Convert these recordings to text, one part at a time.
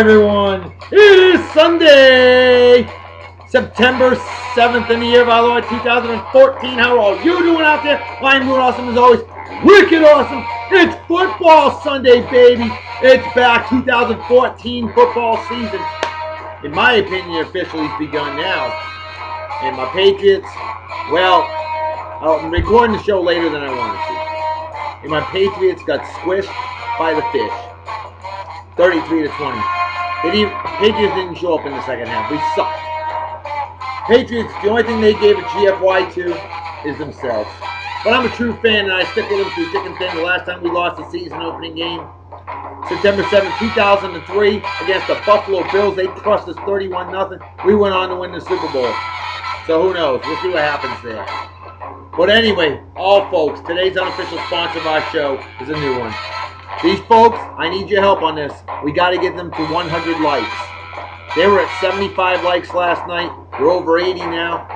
everyone. It is Sunday, September 7th in the year of our Lord 2014. How are all you doing out there? I'm doing awesome as always. Wicked awesome. It's football Sunday, baby. It's back. 2014 football season, in my opinion, officially has begun now. And my Patriots, well, I'm recording the show later than I wanted to. And my Patriots got squished by the fish. 33-20. Patriots didn't show up in the second half. We sucked. Patriots, the only thing they gave a GFY to is themselves. But I'm a true fan, and I stick with them through thick and thin. The last time we lost the season opening game, September 7th, 2003, against the Buffalo Bills. They crushed us 31-0. We went on to win the Super Bowl. So who knows? We'll see what happens there. But anyway, all folks, today's unofficial sponsor of our show is a new one. These folks, I need your help on this. We got to get them to 100 likes. They were at 75 likes last night. We're over 80 now.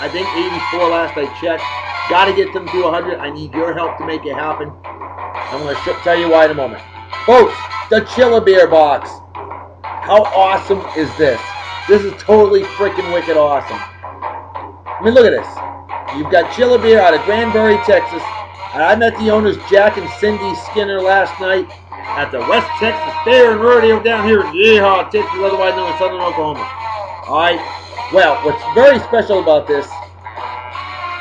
I think 84 last I checked. Got to get them to 100. I need your help to make it happen. I'm going to tell you why in a moment. Folks, the Chiller Beer Box. How awesome is this? This is totally freaking wicked awesome. I mean, look at this. You've got Chiller Beer out of Granbury, Texas. And I met the owners, Jack and Cindy Skinner, last night at the West Texas Fair and Rodeo down here in Yeehaw, Texas, otherwise known as Southern Oklahoma. All right. Well, what's very special about this,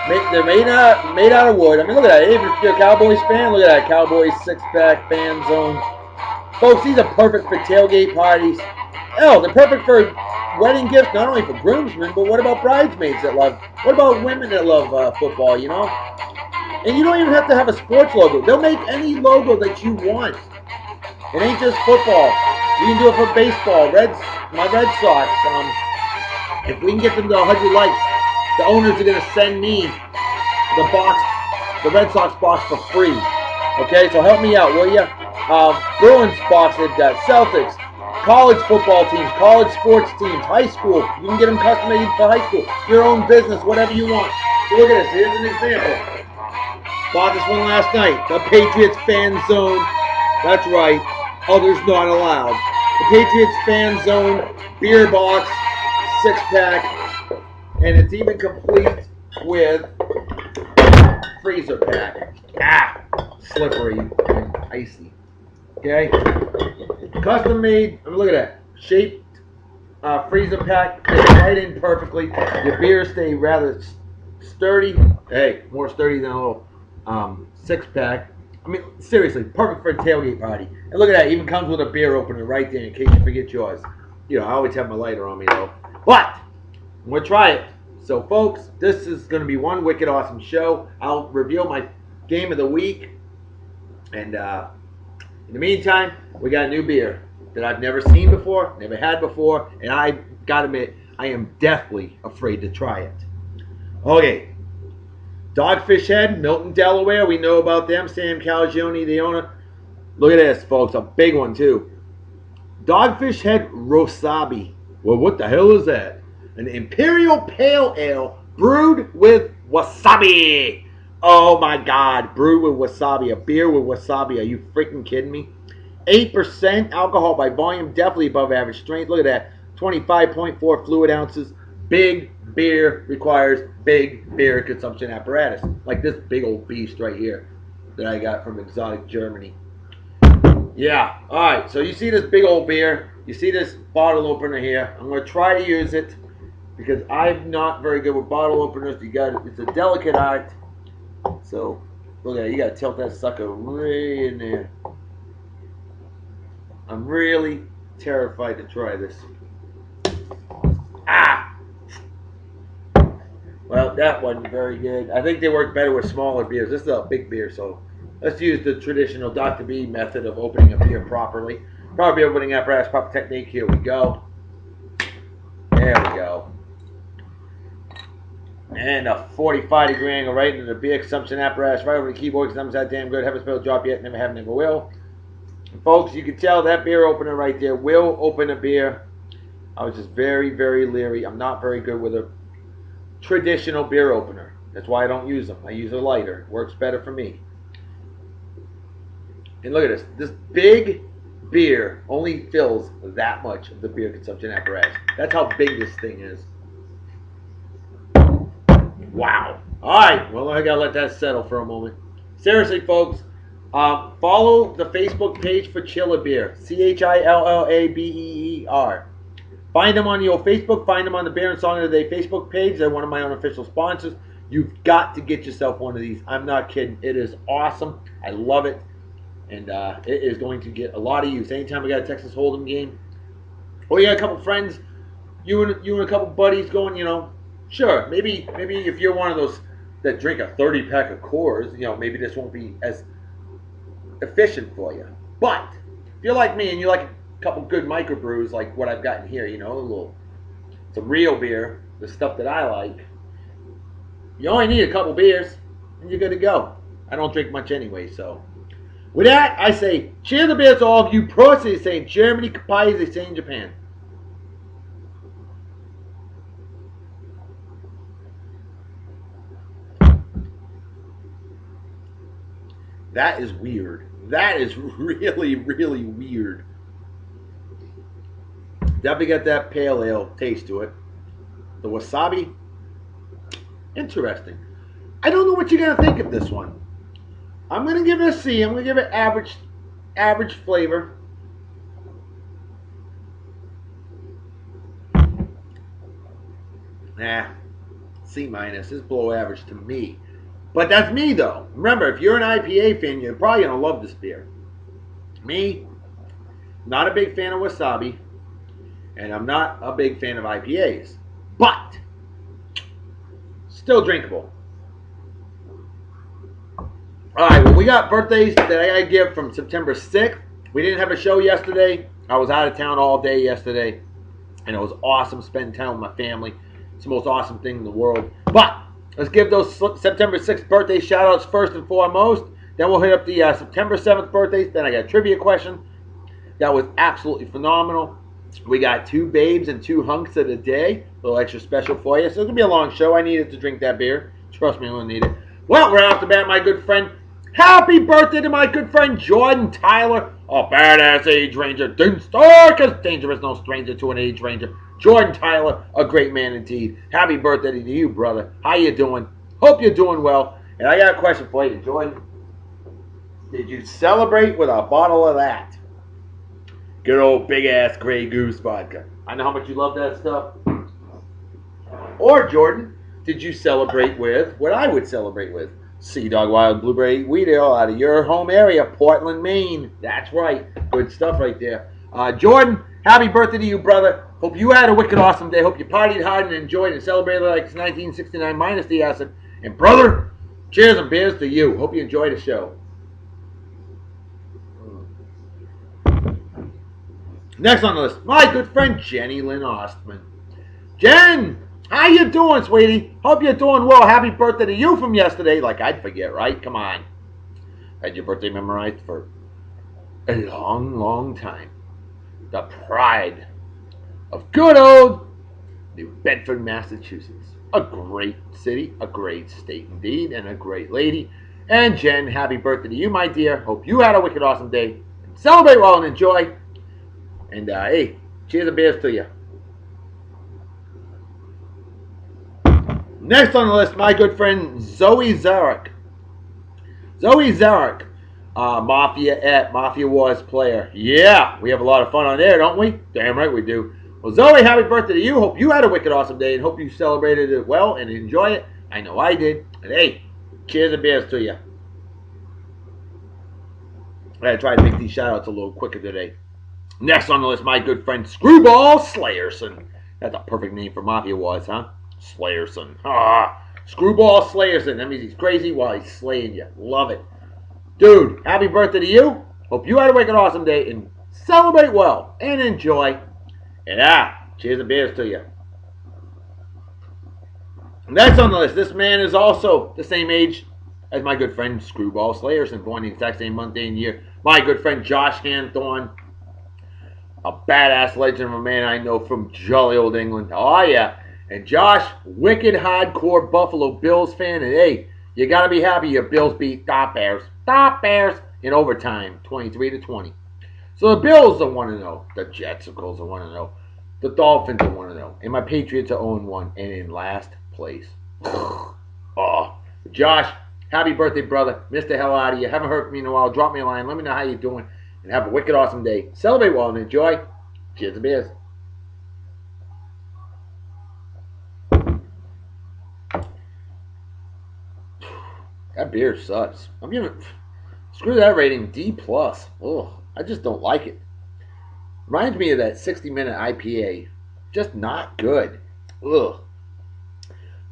they're made out of wood. I mean, look at that. If you're a Cowboys fan, look at that. Cowboys six-pack fan zone. Folks, these are perfect for tailgate parties. Oh, they're perfect for wedding gifts, not only for groomsmen, but what about bridesmaids that love, what about women that love football, you know? And you don't even have to have a sports logo. They'll make any logo that you want. It ain't just football. You can do it for baseball. My Red Sox. If we can get them to 100 likes, the owners are going to send me the Red Sox box for free. Okay, so help me out, will you? Bruins box, they've got Celtics, college football teams, college sports teams, high school. You can get them custom made for high school. Your own business, whatever you want. So look at this. Here's an example. Bought this one last night. The Patriots Fan Zone. That's right. Others not allowed. The Patriots Fan Zone beer box, 6-pack, and it's even complete with freezer pack. Slippery and icy. Okay. Custom made. I mean, look at that. Shaped freezer pack. Fits right in perfectly. Your beers stay rather sturdy. Hey, more sturdy than a little 6-pack. I mean, seriously, perfect for a tailgate party. And look at that, it even comes with a beer opener right there in case you forget yours. You know, I always have my lighter on me though. But I'm gonna try it. So folks, this is gonna be one wicked awesome show. I'll reveal my game of the week. And in the meantime, we got a new beer that I've never seen before, never had before, and I gotta admit, I am deathly afraid to try it. Okay. Dogfish Head, Milton, Delaware. We know about them. Sam Calagione, the owner. Look at this, folks. A big one, too. Dogfish Head Rosabi. Well, what the hell is that? An Imperial Pale Ale brewed with wasabi. Oh, my God. Brewed with wasabi. A beer with wasabi. Are you freaking kidding me? 8% alcohol by volume. Definitely above average strength. Look at that. 25.4 fluid ounces. Big beer requires big beer consumption apparatus, like this big old beast right here that I got from exotic Germany. Yeah, alright, so you see this big old beer, you see this bottle opener here. I'm going to try to use it because I'm not very good with bottle openers. It's a delicate art. So look at it, you got to tilt that sucker right in there. I'm really terrified to try this. Well, that wasn't very good. I think they work better with smaller beers. This is a big beer, so let's use the traditional Dr. B method of opening a beer properly. Proper beer opening apparatus, proper technique. Here we go. There we go. And a 40-50 angle right into the beer consumption apparatus, right over the keyboard, because I'm that damn good. Haven't spilled a drop yet, never have, never will. And folks, you can tell that beer opener right there will open a beer. I was just very, very leery. I'm not very good with a traditional beer opener. That's why I don't use them. I use a lighter. It works better for me. And look at this. This big beer only fills that much of the beer consumption apparatus. That's how big this thing is. Wow. All right. Well, I got to let that settle for a moment. Seriously, folks, follow the Facebook page for Chilla Beer. CHILLABEER. Find them on your Facebook. Find them on the Beer and Song of the Day Facebook page. They're one of my unofficial sponsors. You've got to get yourself one of these. I'm not kidding. It is awesome. I love it. And it is going to get a lot of use. Anytime we got a Texas Hold'em game, or you got a couple friends, you and a couple buddies going, sure, maybe if you're one of those that drink a 30-pack of Coors, maybe this won't be as efficient for you. But if you're like me and you like a couple good microbrews like what I've got in here, some real beer, the stuff that I like, you only need a couple beers and you're good to go. I don't drink much anyway, so. With that, I say, cheers the beer to all of you. Prost, they say in Germany. Kapai, they say in Japan. That is weird. That is really, really weird. Definitely got that pale ale taste to it. The wasabi, interesting. I don't know what you're going to think of this one. I'm going to give it a C. I'm going to give it average flavor. C minus. It's below average to me. But that's me, though. Remember, if you're an IPA fan, you're probably going to love this beer. Me, not a big fan of wasabi. And I'm not a big fan of IPAs. But, still drinkable. Alright, well, we got birthdays that I gotta give from September 6th. We didn't have a show yesterday. I was out of town all day yesterday. And it was awesome spending time with my family. It's the most awesome thing in the world. But, let's give those September 6th birthday shout-outs first and foremost. Then we'll hit up the September 7th birthdays. Then I got a trivia question. That was absolutely phenomenal. We got 2 babes and 2 hunks of the day. A little extra special for you. So it's going to be a long show. I needed to drink that beer. Trust me, I'm going to need it. Well, right off the bat, my good friend, happy birthday to my good friend Jordan Tyler, a badass age ranger. Because danger is no stranger to an age ranger. Jordan Tyler, a great man indeed. Happy birthday to you, brother. How you doing? Hope you're doing well. And I got a question for you, Jordan. Did you celebrate with a bottle of that? Good old big-ass Grey Goose vodka. I know how much you love that stuff. Or, Jordan, did you celebrate with what I would celebrate with? Sea Dog Wild Blueberry Wheat Ale out of your home area, Portland, Maine. That's right. Good stuff right there. Jordan, happy birthday to you, brother. Hope you had a wicked awesome day. Hope you partied hard and enjoyed and celebrated like it's 1969 minus the acid. And, brother, cheers and beers to you. Hope you enjoyed the show. Next on the list, my good friend Jenny Lynn Ostman. Jen, how you doing, sweetie? Hope you're doing well. Happy birthday to you from yesterday. Like I'd forget, right? Come on. Had your birthday memorized for a long, long time. The pride of good old New Bedford, Massachusetts. A great city, a great state indeed, and a great lady. And Jen, happy birthday to you, my dear. Hope you had a wicked awesome day. Celebrate well and enjoy. And, hey, cheers and beers to you. Next on the list, my good friend Zoe Zarek. Zoe Zarek, Mafia Wars player. Yeah, we have a lot of fun on there, don't we? Damn right we do. Well, Zoe, happy birthday to you. Hope you had a wicked awesome day and hope you celebrated it well and enjoy it. I know I did. And, hey, cheers and beers to you. I gotta try to make these shout-outs a little quicker today. Next on the list, my good friend Screwball Slayerson. That's a perfect name for Mafia Wars, huh? Slayerson. Screwball Slayerson. That means he's crazy while he's slaying you. Love it. Dude, happy birthday to you. Hope you had a wicked awesome day and celebrate well and enjoy. And cheers and beers to you. Next on the list, this man is also the same age as my good friend Screwball Slayerson, born the exact same month, day, and year. My good friend Josh Hanthorne. A badass legend of a man I know from jolly old England. Oh, yeah. And Josh, wicked hardcore Buffalo Bills fan. And, hey, you got to be happy your Bills beat Top Bears in overtime, 23-20. So the Bills are 1-0. The Jets, of course, are 1-0. The Dolphins are 1-0. And my Patriots are 0-1 and in last place. Oh, Josh, happy birthday, brother. Missed the hell out of you. Haven't heard from you in a while. Drop me a line. Let me know how you're doing. And have a wicked awesome day. Celebrate well and enjoy. Cheers to beers. That beer sucks. I'm giving screw that rating D+. Ugh, I just don't like it. Reminds me of that 60-minute IPA. Just not good. Ugh.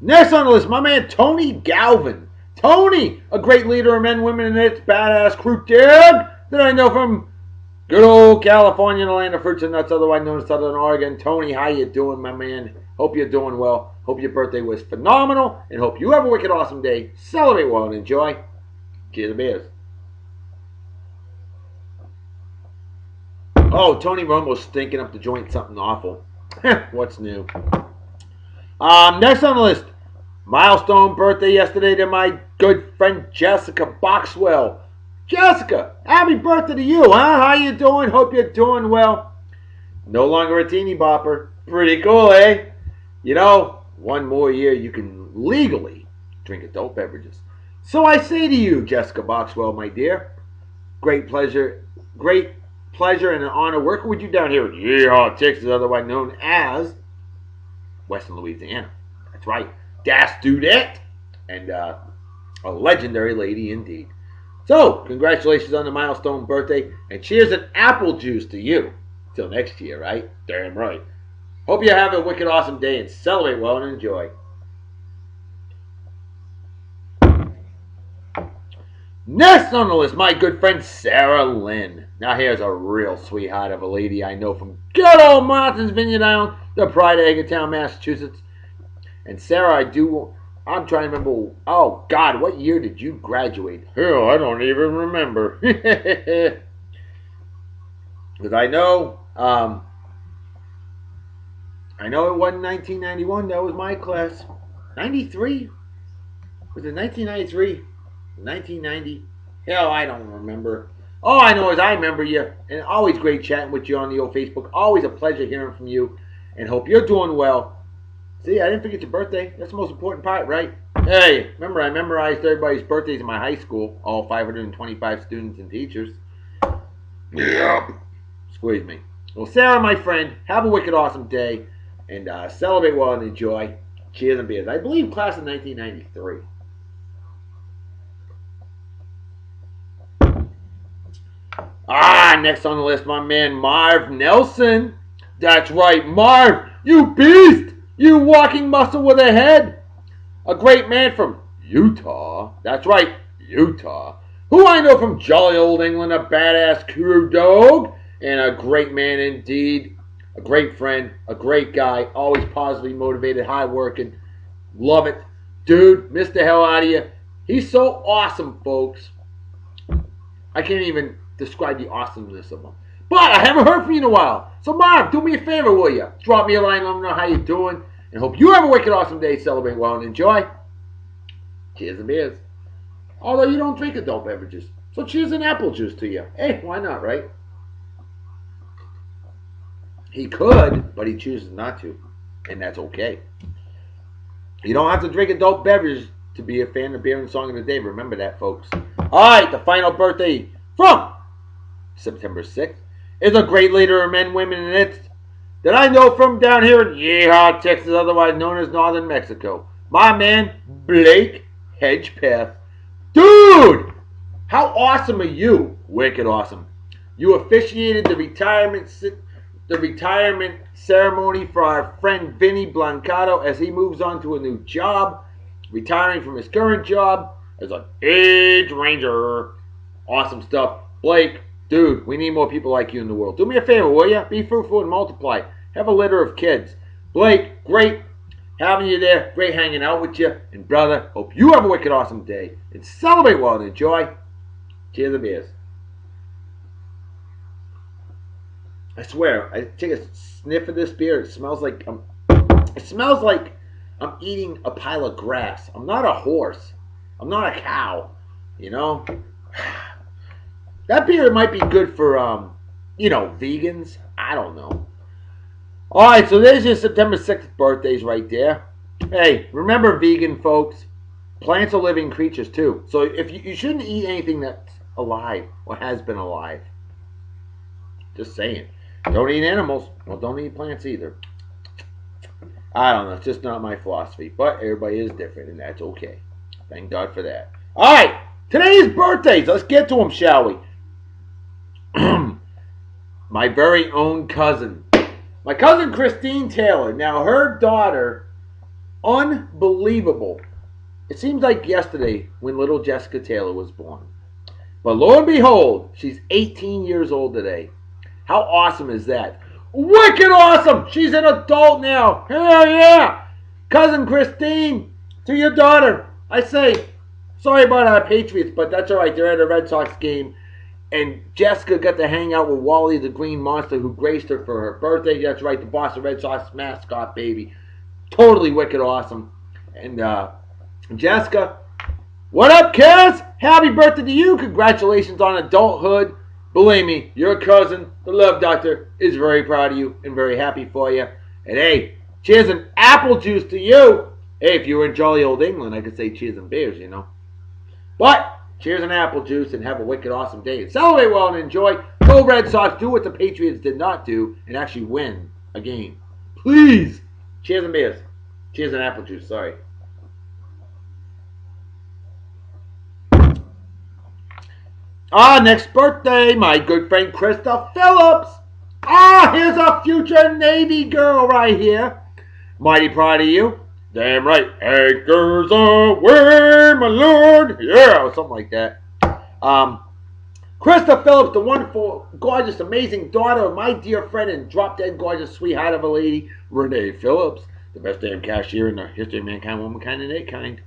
Next on the list, my man Tony Galvin. Tony, a great leader of men, women, and its badass crew dig that I know from good old California, the land of fruits and nuts, otherwise known as Southern Oregon. Tony, how you doing, my man? Hope you're doing well. Hope your birthday was phenomenal, and hope you have a wicked awesome day. Celebrate well and enjoy. Cheers to beers. Oh, Tony Romo's stinking up the joint something awful. What's new? Next on the list, milestone birthday yesterday to my good friend Jessica Boxwell. Jessica, happy birthday to you, huh? How you doing? Hope you're doing well. No longer a teeny bopper. Pretty cool, eh? You know, one more year you can legally drink adult beverages. So I say to you, Jessica Boxwell, my dear, great pleasure and an honor working with you down here in Yeehaw, Texas, otherwise known as Western Louisiana. That's right. Das Dudette. And a legendary lady indeed. So, congratulations on the milestone birthday. And cheers and apple juice to you. Till next year, right? Damn right. Hope you have a wicked awesome day and celebrate well and enjoy. Next on the list, my good friend Sarah Lynn. Now here's a real sweetheart of a lady I know from good old Martha's Vineyard Island, the pride of Eggertown, Massachusetts. And Sarah, I'm trying to remember, oh God, what year did you graduate? Hell, I don't even remember. Because I know it wasn't 1991, that was my class. 93? Was it 1993? 1990? Hell, I don't remember. All I know is I remember you, and always great chatting with you on the old Facebook. Always a pleasure hearing from you, and hope you're doing well. See, I didn't forget your birthday. That's the most important part, right? Hey, remember, I memorized everybody's birthdays in my high school, all 525 students and teachers. Yep. Squeeze me. Well, Sarah, my friend, have a wicked awesome day, and celebrate well and enjoy. Cheers and beers. I believe class of 1993. Next on the list, my man Marv Nelson. That's right, Marv, you beast! You walking muscle with a head. A great man from Utah. That's right, Utah. Who I know from jolly old England, a badass crew dog, and a great man indeed. A great friend, a great guy, always positively motivated, hard working. Love it. Dude, miss the hell out of you. He's so awesome, folks. I can't even describe the awesomeness of him. But I haven't heard from you in a while. So, Marv, do me a favor, will you? Drop me a line, let me know how you're doing. And hope you have a wicked awesome day. Celebrate well and enjoy. Cheers and beers. Although you don't drink adult beverages. So cheers and apple juice to you. Hey, why not, right? He could, but he chooses not to. And that's okay. You don't have to drink adult beverages to be a fan of beer and song of the day. Remember that, folks. Alright, the final birthday from September 6th is a great leader of men, women, and its that I know from down here in Yeehaw, Texas, otherwise known as Northern Mexico. My man, Blake Hedgepath. Dude! How awesome are you? Wicked awesome. You officiated the retirement ceremony for our friend Vinny Blancato as he moves on to a new job, retiring from his current job as an age ranger. Awesome stuff. Blake, dude, we need more people like you in the world. Do me a favor, will you? Be fruitful and multiply. Have a litter of kids. Blake, great having you there. Great hanging out with you. And brother, hope you have a wicked awesome day. And celebrate well and enjoy. Cheers and beers. I swear, I take a sniff of this beer. It smells like I'm eating a pile of grass. I'm not a horse. I'm not a cow. You know? That beer might be good for vegans. I don't know. All right, so there's your September 6th birthdays right there. Hey, remember, vegan folks, plants are living creatures too. So if you shouldn't eat anything that's alive or has been alive. Just saying. Don't eat animals. Well, don't eat plants either. I don't know. It's just not my philosophy. But everybody is different, and that's okay. Thank God for that. All right. Today's birthdays. Let's get to them, shall we? My very own cousin. My cousin Christine Taylor. Now, her daughter, unbelievable. It seems like yesterday when little Jessica Taylor was born. But lo and behold, she's 18 years old today. How awesome is that? Wicked awesome! She's an adult now. Hell yeah! Cousin Christine, to your daughter, I say, sorry about our Patriots, but that's all right. They're at a Red Sox game. And Jessica got to hang out with Waly the Green Monster, who graced her for her birthday. That's right, the Boston Red Sox mascot baby. Totally wicked awesome. And Jessica, what up, kids? Happy birthday to you. Congratulations on adulthood. Believe me, your cousin, the Love Doctor, is very proud of you and very happy for you. And hey, cheers and apple juice to you. Hey, if you were in jolly old England, I could say cheers and beers, But cheers and apple juice and have a wicked awesome day. And celebrate well and enjoy. Go Red Sox. Do what the Patriots did not do and actually win a game. Please. Cheers and beers. Cheers and apple juice. Sorry. Next birthday, my good friend Krista Phillips. Here's a future Navy girl right here. Mighty proud of you. Damn right. Anchors away, my lord. Yeah, or something like that. Krista Phillips, the wonderful, gorgeous, amazing daughter of my dear friend and drop-dead gorgeous sweetheart of a lady, Renee Phillips, the best damn cashier in the history of mankind, womankind, and kind.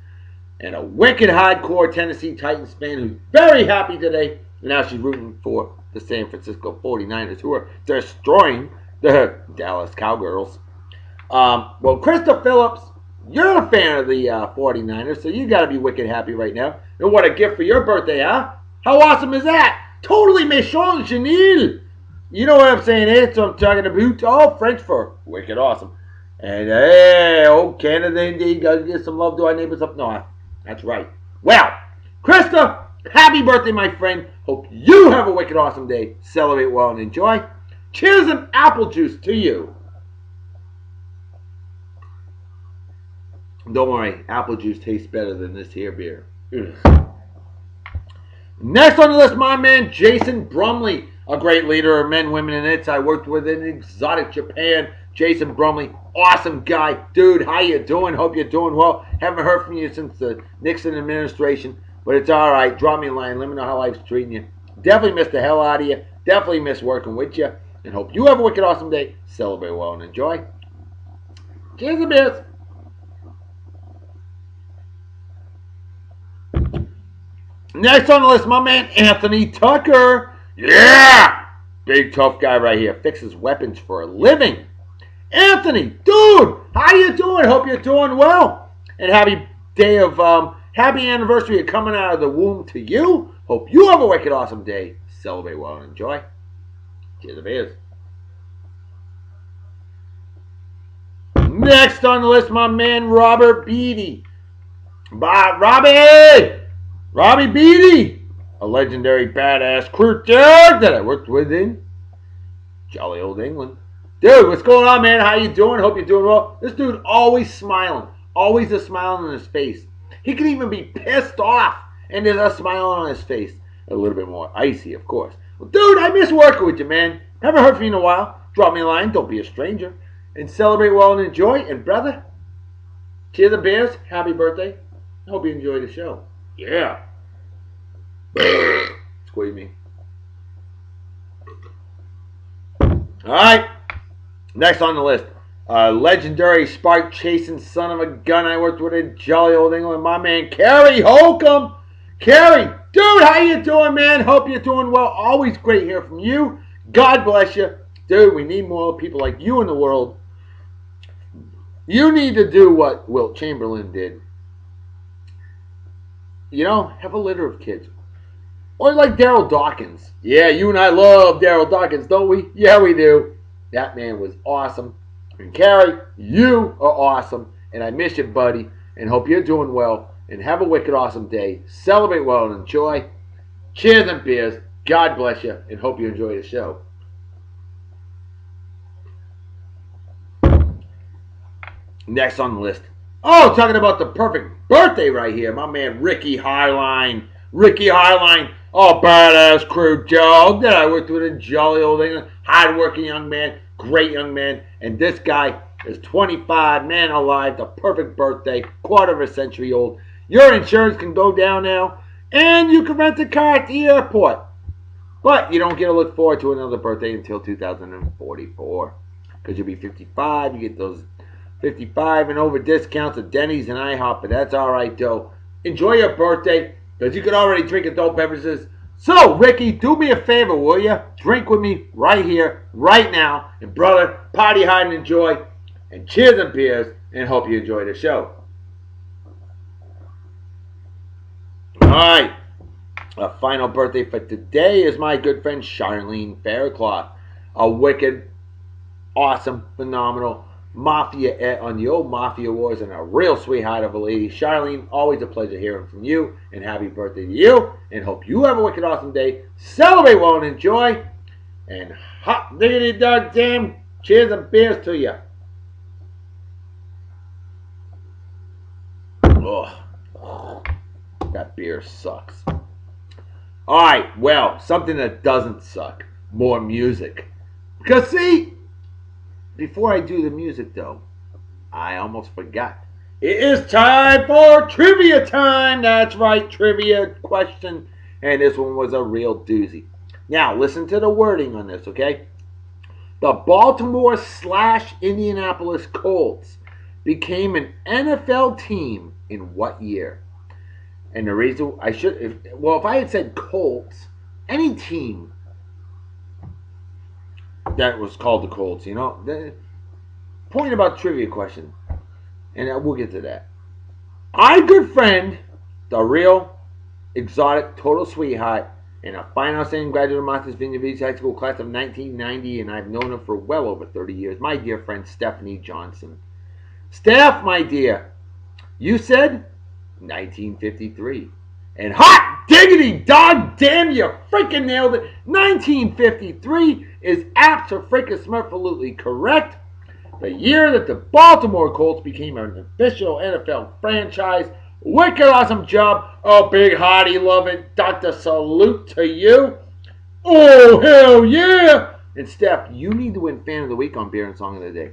And a wicked hardcore Tennessee Titans fan who's very happy today. And now she's rooting for the San Francisco 49ers, who are destroying the Dallas Cowgirls. Well, Krista Phillips, you're a fan of the 49ers, so you got to be wicked happy right now. And what a gift for your birthday, huh? How awesome is that? Totally méchant, génial. You know what I'm saying, eh? So I'm talking about, French for wicked awesome. And hey, Canada indeed, gotta give some love to our neighbors up north. That's right. Well, Krista, happy birthday, my friend. Hope you have a wicked awesome day. Celebrate well and enjoy. Cheers and apple juice to you. Don't worry, apple juice tastes better than this here beer. Ugh. Next on the list, my man, Jason Brumley, a great leader of men, women, and its. I worked with in exotic Japan. Jason Brumley, awesome guy. Dude, how you doing? Hope you're doing well. Haven't heard from you since the Nixon administration, but it's all right. Drop me a line. Let me know how life's treating you. Definitely miss the hell out of you. Definitely miss working with you. And hope you have a wicked awesome day. Celebrate well and enjoy. Cheers and beers. Next on the list, my man, Anthony Tucker. Yeah! Big tough guy right here. Fixes weapons for a living. Anthony, dude, how you doing? Hope you're doing well. And happy anniversary of coming out of the womb to you. Hope you have a wicked awesome day. Celebrate well and enjoy. Cheers and beers. Next on the list, my man, Robert Beatty. Robbie Beatty, a legendary badass crew dog that I worked with in jolly old England. Dude, what's going on, man? How you doing? Hope you're doing well. This dude always smiling. Always a smile on his face. He can even be pissed off, and there's a smile on his face. A little bit more icy, of course. Well, dude, I miss working with you, man. Haven't heard from you in a while. Drop me a line. Don't be a stranger. And celebrate well and enjoy. And, brother, cheers and beers. Happy birthday. I hope you enjoy the show. Yeah. Squeeze me. Alright. Next on the list. Legendary spark chasing son of a gun I worked with in jolly old England. My man, Carey Holcomb. Carey, dude, how you doing, man? Hope you're doing well. Always great hearing from you. God bless you. Dude, we need more people like you in the world. You need to do what Wilt Chamberlain did. You know, have a litter of kids. Or like Daryl Dawkins. Yeah, you and I love Daryl Dawkins, don't we? Yeah, we do. That man was awesome. And Carey, you are awesome. And I miss you, buddy. And hope you're doing well. And have a wicked awesome day. Celebrate well and enjoy. Cheers and beers. God bless you. And hope you enjoy the show. Next on the list. Oh, talking about the perfect birthday right here. My man Ricky Highline. Ricky Highline. Oh, badass crew dog that I worked with in jolly old England. Hard-working young man. Great young man. And this guy is 25, man alive. The perfect birthday. Quarter of a century old. Your insurance can go down now. And you can rent a car at the airport. But you don't get to look forward to another birthday until 2044. Because you'll be 55. You get those 55 and over discounts at Denny's and IHOP, but that's all right, though. Enjoy your birthday, because you can already drink adult beverages. So, Ricky, do me a favor, will you? Drink with me right here, right now. And, brother, party hard and enjoy. And cheers and beers, and hope you enjoy the show. All right. A final birthday for today is my good friend Charlene Faircloth. A wicked, awesome, phenomenal Mafia on the old Mafia Wars, and a real sweetheart of a lady. Charlene, always a pleasure hearing from you, and happy birthday to you, and hope you have a wicked awesome day. Celebrate well and enjoy, and hot diggity dog damn, cheers and beers to you. Oh, that beer sucks. Alright, well, something that doesn't suck. More music. Because see, before I do the music, though, I almost forgot. It is time for trivia time. That's right, trivia question. And this one was a real doozy. Now, listen to the wording on this, okay? The Baltimore / Indianapolis Colts became an NFL team in what year? And the reason I should, if I had said Colts, any team that was called the Colts, you know. The point about trivia question, and we'll get to that. Our good friend, the real exotic total sweetheart, and a fine outstanding graduate of Martha's Vineyard Beach High School class of 1990, and I've known her for well over 30 years, my dear friend Stephanie Johnson. Steph, my dear, you said 1953. And hot diggity dog damn, you freaking nailed it. 1953 is abso-freaking-smurfalutely correct. The year that the Baltimore Colts became an official NFL franchise. Wicked awesome job. Oh, big hottie, love it. Dr. Salute to you. Oh, hell yeah. And Steph, you need to win Fan of the Week on Beer and Song of the Day.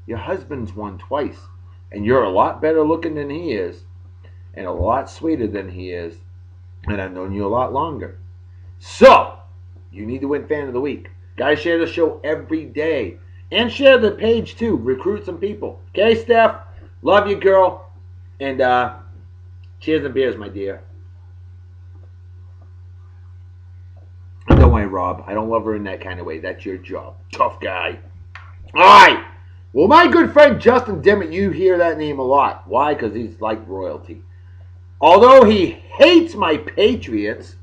Your husband's won twice. And you're a lot better looking than he is. And a lot sweeter than he is. And I've known you a lot longer. So, you need to win Fan of the Week. Guys, share the show every day. And share the page, too. Recruit some people. Okay, Steph? Love you, girl. And, cheers and beers, my dear. And don't worry, Rob. I don't love her in that kind of way. That's your job. Tough guy. All right. Well, my good friend Justin Dimmitt, you hear that name a lot. Why? Because he's like royalty. Although he hates my Patriots,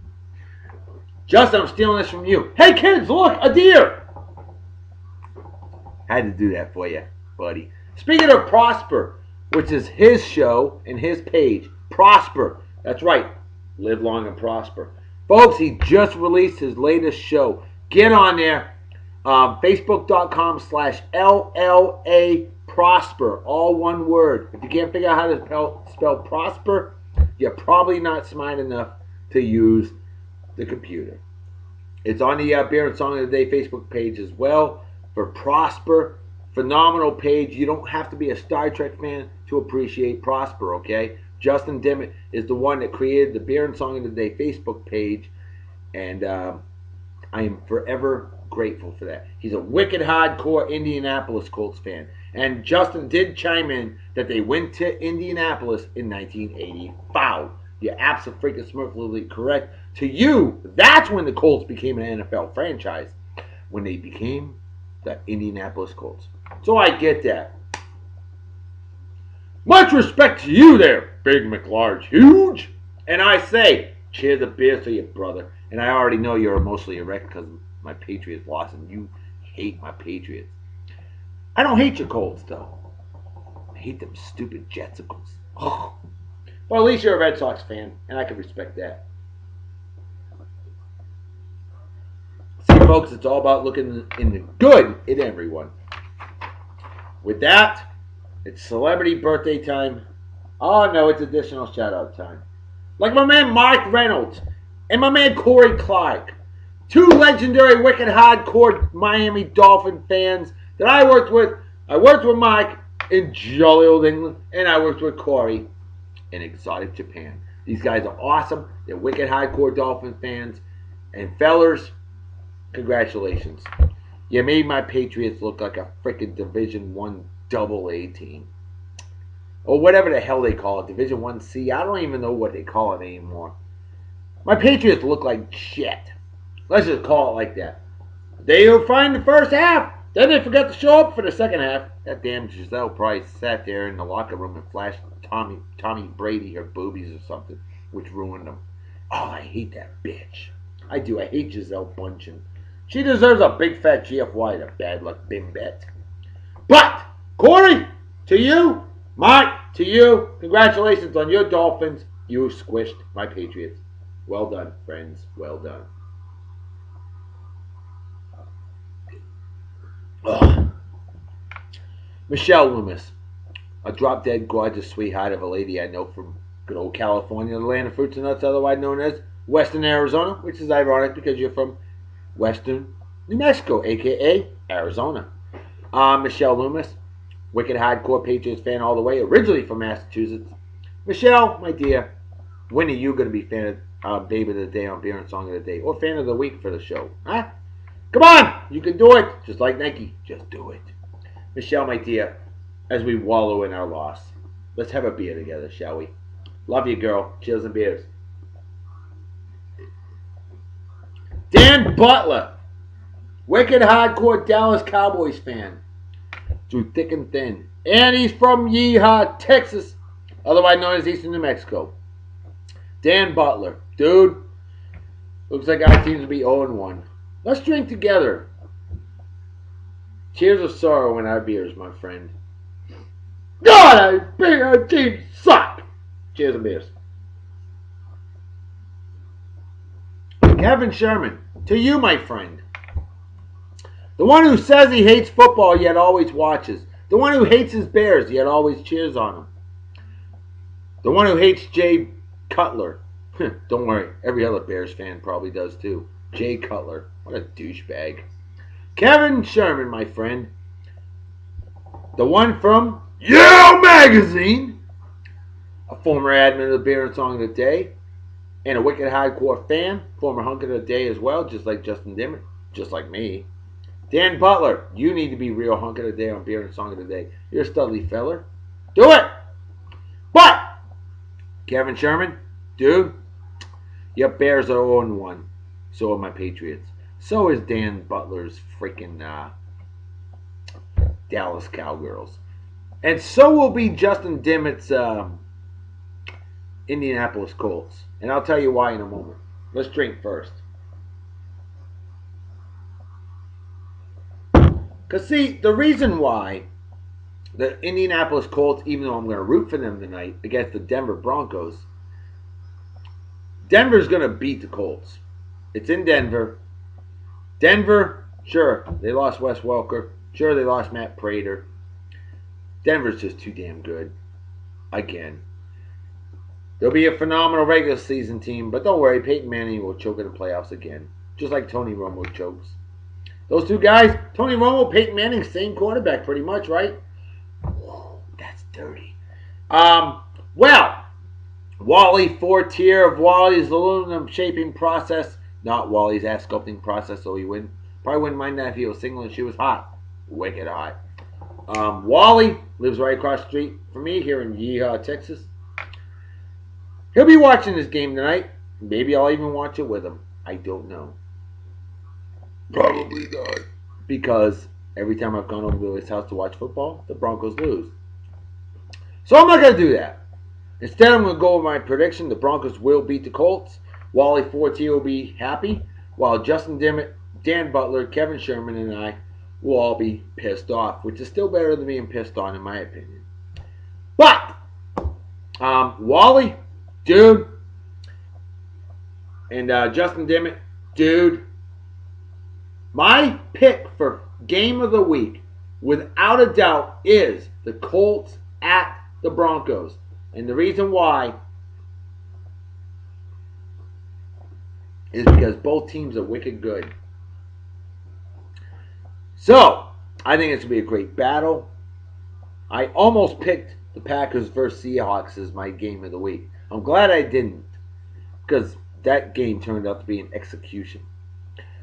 Justin, I'm stealing this from you. Hey, kids, look, a deer. Had to do that for you, buddy. Speaking of Prosper, which is his show and his page, Prosper. That's right. Live long and prosper. Folks, he just released his latest show. Get on there. Facebook.com/LLA Prosper. All one word. If you can't figure out how to spell Prosper, you're probably not smart enough to use the computer. It's on the Beer and Song of the Day Facebook page as well. For Prosper, phenomenal page. You don't have to be a Star Trek fan to appreciate Prosper, okay? Justin Dimmitt is the one that created the Beer and Song of the Day Facebook page, and I am forever grateful for that. He's a wicked hardcore Indianapolis Colts fan. And Justin did chime in that they went to Indianapolis in 1985. You're absolutely correct. To you, that's when the Colts became an NFL franchise. When they became the Indianapolis Colts. So I get that. Much respect to you there, Big McLarge Huge. And I say, cheers the beers to you, brother. And I already know you're emotionally erect because my Patriots lost and you hate my Patriots. I don't hate your Colts, though. I hate them stupid Jetsicles. Oh. Well, at least you're a Red Sox fan, and I can respect that. See, folks, it's all about looking in the good in everyone. With that, it's celebrity birthday time. Oh, no, it's additional shout-out time. Like my man Mark Reynolds and my man Korey Clark. Two legendary, wicked, hardcore Miami Dolphin fans that I worked with. I worked with Mike in jolly old England, and I worked with Korey in exotic Japan. These guys are awesome. They're wicked, hardcore Dolphin fans. And fellers, congratulations. You made my Patriots look like a freaking Division I AA team. Or whatever the hell they call it, Division 1C. I don't even know what they call it anymore. My Patriots look like shit. Let's just call it like that. They were fine the first half. Then they forgot to show up for the second half. That damn Giselle Price sat there in the locker room and flashed Tommy Brady her boobies or something, which ruined them. Oh, I hate that bitch. I do. I hate Giselle Bundchen. She deserves a big fat GFY, the bad luck bimbet. But, Korey, to you, Mike, to you, congratulations on your Dolphins. You squished my Patriots. Well done, friends. Well done. Ugh. Michelle Loomis, a drop-dead gorgeous sweetheart of a lady I know from good old California, the land of fruits and nuts, otherwise known as Western Arizona, which is ironic because you're from Western New Mexico, a.k.a. Arizona. Michelle Loomis, wicked hardcore Patriots fan all the way, originally from Massachusetts. Michelle, my dear, when are you going to be fan of Babe of the Day on Beer and Song of the Day, or fan of the week for the show? Huh? Come on, you can do it. Just like Nike, just do it. Michelle, my dear, as we wallow in our loss, let's have a beer together, shall we? Love you, girl. Cheers and beers. Dan Butler, wicked hardcore Dallas Cowboys fan, through thick and thin. And he's from Yeehaw, Texas, otherwise known as Eastern New Mexico. Dan Butler, dude, looks like our teams will be 0-1. Let's drink together. Cheers of sorrow in our beers, my friend. God, our team suck. Cheers and beers. Kevin Sherman, to you, my friend. The one who says he hates football yet always watches. The one who hates his Bears yet always cheers on them. The one who hates Jay Cutler. Don't worry, every other Bears fan probably does too. Jay Cutler. What a douchebag. Kevin Sherman, my friend. The one from Yale Magazine. A former admin of the Beer and Song of the Day. And a wicked hardcore fan. Former hunk of the day as well, just like Justin Dimmitt. Just like me. Dan Butler, you need to be real hunk of the day on Beer and Song of the Day. You're a studly feller. Do it! But, Kevin Sherman, dude, your Bears are 0-1. So are my Patriots. So is Dan Butler's freaking Dallas Cowgirls. And so will be Justin Dimmitt's Indianapolis Colts. And I'll tell you why in a moment. Let's drink first. Because, see, the reason why the Indianapolis Colts, even though I'm going to root for them tonight against the Denver Broncos, Denver's going to beat the Colts. It's in Denver. Denver, sure, they lost Wes Welker. Sure, they lost Matt Prater. Denver's just too damn good. Again. They'll be a phenomenal regular season team, but don't worry, Peyton Manning will choke in the playoffs again. Just like Tony Romo chokes. Those two guys, Tony Romo, Peyton Manning, same quarterback pretty much, right? Whoa, that's dirty. Well, Waly, 4-tier of Waly's aluminum shaping process. Not Wally's ass sculpting process, so he probably wouldn't mind that if he was single and she was hot. Wicked hot. Waly lives right across the street from me here in Yeehaw, Texas. He'll be watching this game tonight. Maybe I'll even watch it with him. I don't know. Probably not. Because every time I've gone over to his house to watch football, the Broncos lose. So I'm not going to do that. Instead, I'm going to go with my prediction. The Broncos will beat the Colts. Wally Fortier will be happy, while Justin Dimmitt, Dan Butler, Kevin Sherman, and I will all be pissed off, which is still better than being pissed on, in my opinion. But Wally, dude, and Justin Dimmitt, dude, my pick for game of the week, without a doubt, is the Colts at the Broncos. And the reason why is because both teams are wicked good. So, I think it's going to be a great battle. I almost picked the Packers versus Seahawks as my game of the week. I'm glad I didn't, because that game turned out to be an execution.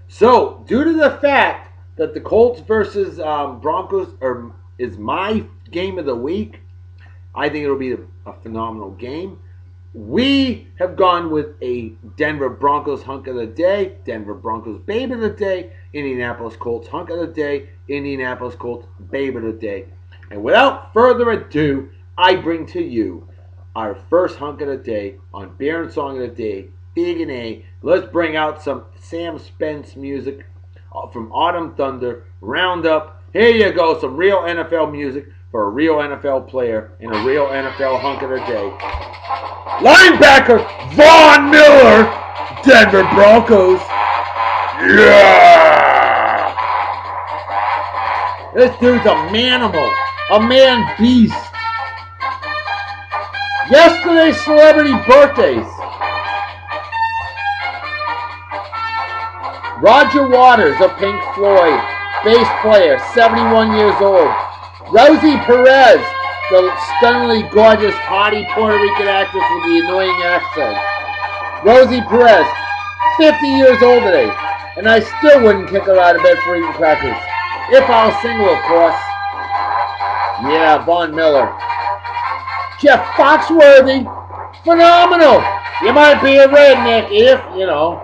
So, due to the fact that the Colts versus Broncos is my game of the week, I think it'll be a phenomenal game. We have gone with a Denver Broncos hunk of the day, Denver Broncos babe of the day, Indianapolis Colts hunk of the day, Indianapolis Colts babe of the day. And without further ado, I bring to you our first hunk of the day on Beer and Song of the Day, Big and A. Let's bring out some Sam Spence music from Autumn Thunder, Roundup. Here you go, some real NFL music for a real NFL player and a real NFL hunk of the day. Linebacker Von Miller, Denver Broncos. Yeah! This dude's a manimal, a man beast. Yesterday's celebrity birthdays. Roger Waters of Pink Floyd, bass player, 71 years old. Rosie Perez, the stunningly gorgeous, haughty Puerto Rican actress with the annoying accent. Rosie Perez, 50 years old today, and I still wouldn't kick her out of bed for eating crackers. If I was single, of course. Yeah, Von Miller. Jeff Foxworthy, phenomenal. You might be a redneck if, you know.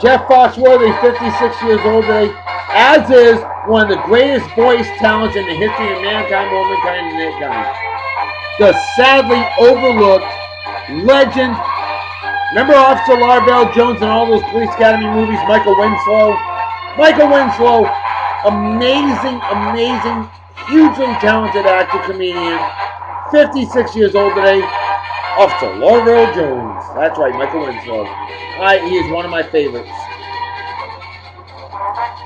Jeff Foxworthy, 56 years old today, as is one of the greatest voice talents in the history of mankind, womankind, and mankind. The sadly overlooked legend. Remember Officer Larvell Jones and all those Police Academy movies? Michael Winslow. Michael Winslow, amazing, hugely talented actor, comedian. 56 years old today. Officer Larvell Jones. That's right, Michael Winslow. He is one of my favorites.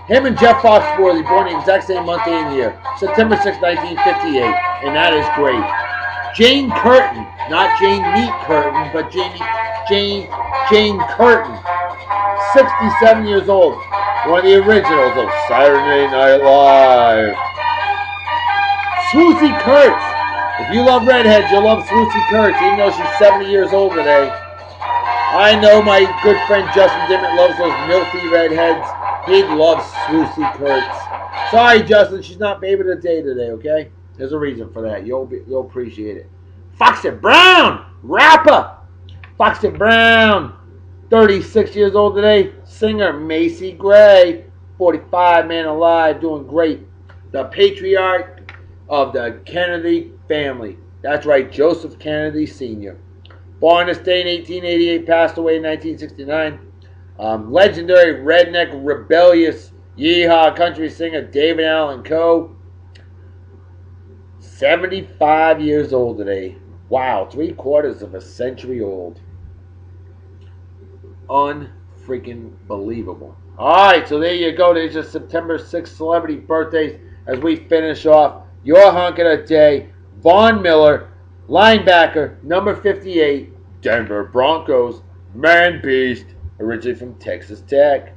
Him and Jeff Foxworthy, born the exact same month and year, September 6, 1958, and that is great. Jane Curtin, not Jane Meat Curtin, but Jane Curtin, 67 years old, one of the originals of Saturday Night Live. Swoosie Kurtz. If you love redheads, you'll love Swoosie Kurtz, even though she's 70 years old today. I know my good friend Justin Dimmitt loves those milky redheads. He loves Swoosie Kurtz. Sorry, Justin, she's not baby of the day today, okay? There's a reason for that. You'll appreciate it. Foxy Brown, rapper. Foxy Brown, 36 years old today. Singer Macy Gray, 45, man alive, doing great. The patriarch of the Kennedy family. That's right, Joseph Kennedy Sr. Born this day in 1888, passed away in 1969. Legendary redneck, rebellious, yeehaw country singer David Allan Coe. 75 years old today. Wow, 3/4 of a century old. Unfreaking believable. Alright, so there you go. There's your September 6th celebrity birthdays as we finish off your hunk of the day. Von Miller, linebacker, number 58, Denver Broncos, man beast, originally from Texas Tech.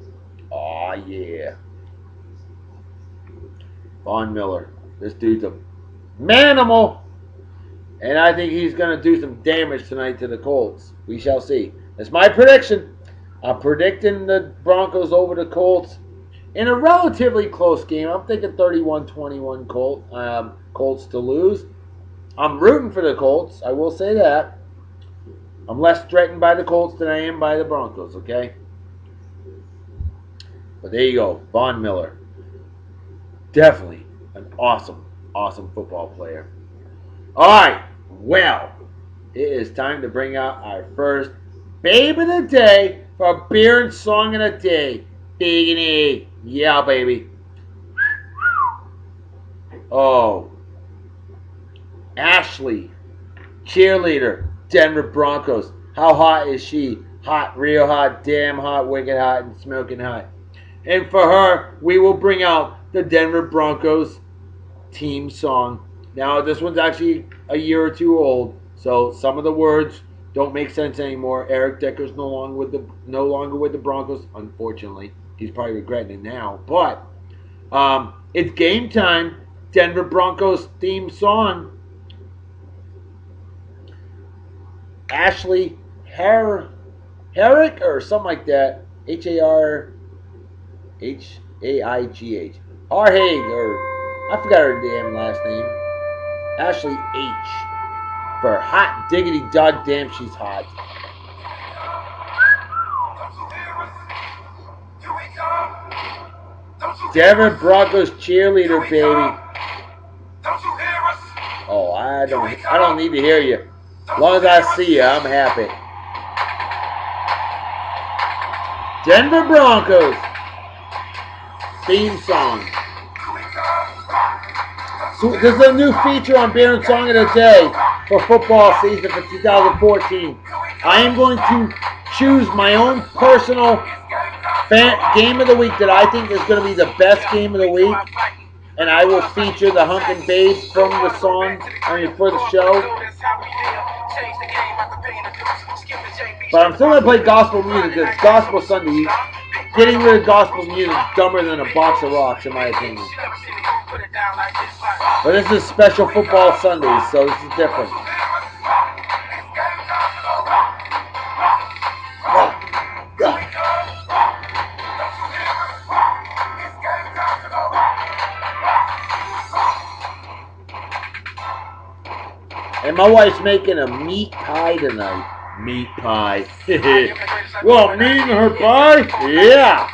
Aw, yeah. Von Miller. This dude's a manimal. And I think he's going to do some damage tonight to the Colts. We shall see. That's my prediction. I'm predicting the Broncos over the Colts in a relatively close game. I'm thinking 31-21 Colts to lose. I'm rooting for the Colts. I will say that. I'm less threatened by the Colts than I am by the Broncos, okay? But there you go. Von Miller. Definitely an awesome football player. All right. Well, it is time to bring out our first babe of the day for beer and song of the day. Big and E. Yeah, baby. Oh. Ashley, cheerleader, Denver Broncos. How hot is she? Hot, real hot, damn hot, wicked hot, and smoking hot. And for her, we will bring out the Denver Broncos team song. Now, this one's actually a year or two old, so some of the words don't make sense anymore. Eric Decker's no longer with the Broncos, unfortunately. He's probably regretting it now. But it's game time. Denver Broncos theme song. Ashley Herrick or something like that. Harhaigh. Harhaigh, or I forgot her damn last name. Ashley H. For hot diggity dog damn she's hot. Denver Broncos cheerleader, baby. Oh, I don't need to hear you. As long as I see you, I'm happy. Denver Broncos theme song. So this is a new feature on Beer and Song of the Day for football season for 2014. I am going to choose my own personal game of the week that I think is going to be the best game of the week. And I will feature the Hunkin' Babe from the song, for the show. But I'm still going to play gospel music because it's Gospel Sunday. Getting rid of gospel music is dumber than a box of rocks, in my opinion. But this is special football Sunday, so this is different. And my wife's making a meat pie tonight. Meat pie. Well, meat in her pie? Yeah.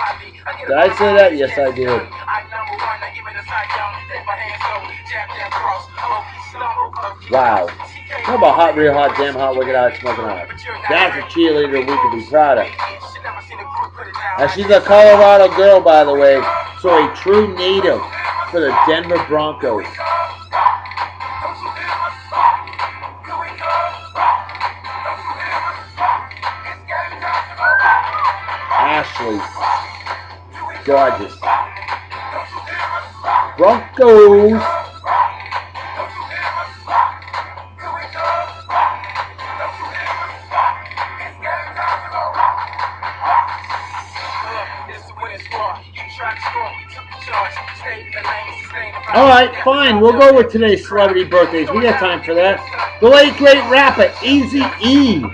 Did I say that? Yes, I did. Wow. How about hot, real hot, damn hot, wicked hot, smoking hot? That's a cheerleader we can be proud of. Now, she's a Colorado girl, by the way, so a true native for the Denver Broncos. Ashley. Gorgeous. Broncos. Alright, fine. We'll go with today's celebrity birthdays. We got time for that. The late great rapper, Eazy-E.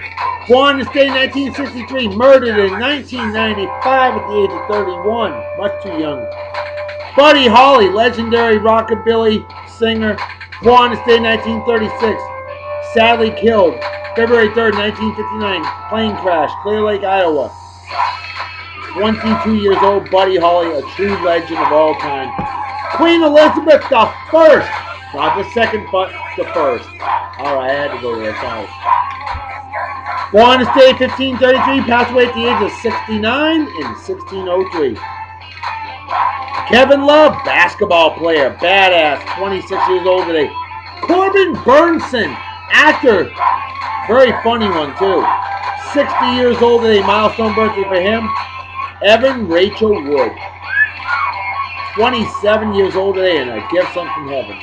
Born this day in 1963, murdered in 1995 at the age of 31. Much too young. Buddy Holly, legendary rockabilly singer, born this day in 1936. Sadly killed February 3rd, 1959. Plane crash, Clear Lake, Iowa. 22 years old, Buddy Holly, a true legend of all time. Queen Elizabeth the First. Not the second, but the first. Alright, I had to go there, sorry. Born this day, 1533, passed away at the age of 69 in 1603. Kevin Love, basketball player, badass, 26 years old today. Corbin Burnson, actor, very funny one too. 60 years old today, milestone birthday for him. Evan Rachel Wood, 27 years old today, and a gift sent from heaven.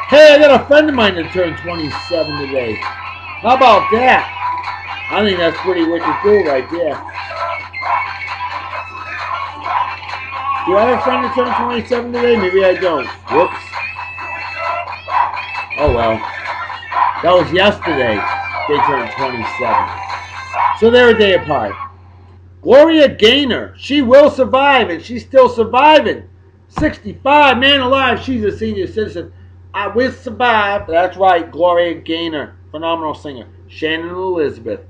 Hey, I got a friend of mine that turned 27 today. How about that? I think that's pretty wicked cool right there. Do I have a friend that turned 27 today? Maybe I don't. Whoops. Oh well. That was yesterday. They turned 27. So they're a day apart. Gloria Gaynor. She will survive, and she's still surviving. 65, man alive. She's a senior citizen. I will survive. That's right, Gloria Gaynor. Phenomenal singer. Shannon Elizabeth.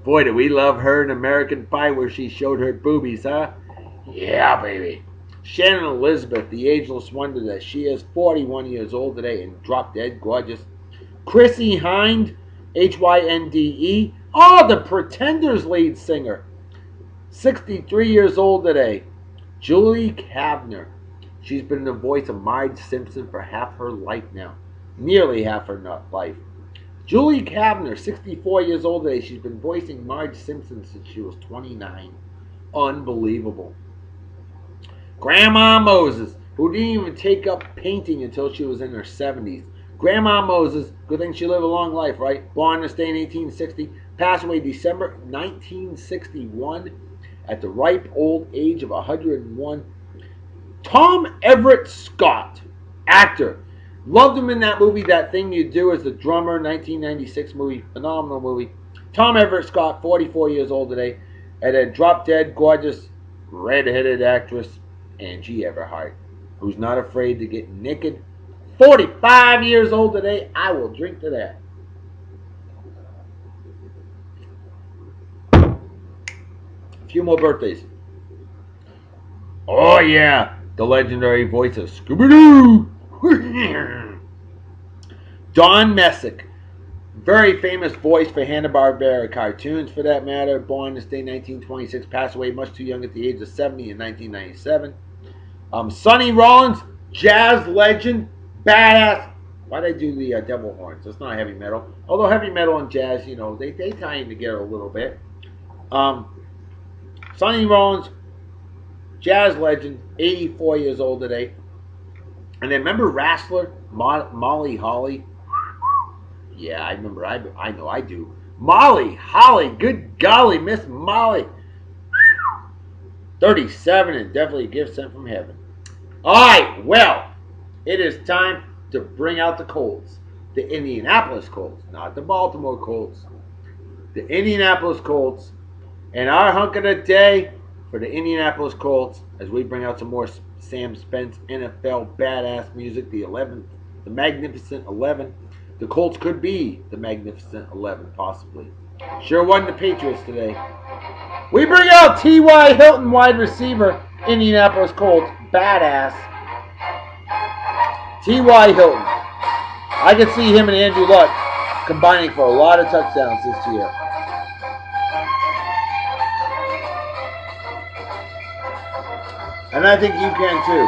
Boy, do we love her in American Pie where she showed her boobies, huh? Yeah, baby. Shannon Elizabeth, the ageless wonder that she is 41 years old today and drop dead gorgeous. Chrissy Hind, Hynde. Oh, the Pretenders lead singer. 63 years old today. Julie Kavner. She's been the voice of Marge Simpson for half her life now. Nearly half her life. Julie Kavner, 64 years old today. She's been voicing Marge Simpson since she was 29. Unbelievable. Grandma Moses, who didn't even take up painting until she was in her 70s. Grandma Moses, good thing she lived a long life, right? Born this day in 1860, passed away December 1961 at the ripe old age of 101. Tom Everett Scott, actor. Loved him in that movie, That Thing You Do as the Drummer, 1996 movie. Phenomenal movie. Tom Everett Scott, 44 years old today. And then drop dead, gorgeous, red-headed actress, Angie Everhart, who's not afraid to get naked. 45 years old today. I will drink to that. A few more birthdays. Oh, yeah. The legendary voice of Scooby-Doo. Don Messick. Very famous voice for Hanna-Barbera cartoons, for that matter. Born this day, 1926. Passed away much too young at the age of 70 in 1997. Sonny Rollins. Jazz legend. Badass. Why'd I do the devil horns? It's not heavy metal. Although heavy metal and jazz, you know, they tie in together a little bit. Sonny Rollins, jazz legend, 84 years old today. And then remember wrestler Molly Holly? Yeah, I remember. I know I do. Molly Holly, good golly, Miss Molly. 37 and definitely a gift sent from heaven. All right, well, it is time to bring out the Colts. The Indianapolis Colts, not the Baltimore Colts. The Indianapolis Colts. And our hunk of the day for the Indianapolis Colts, as we bring out some more Sam Spence NFL badass music, the Magnificent 11. The Colts could be the Magnificent 11, possibly. Sure wasn't the Patriots today. We bring out T.Y. Hilton, wide receiver, Indianapolis Colts, badass. T.Y. Hilton. I can see him and Andrew Luck combining for a lot of touchdowns this year. And I think you can too.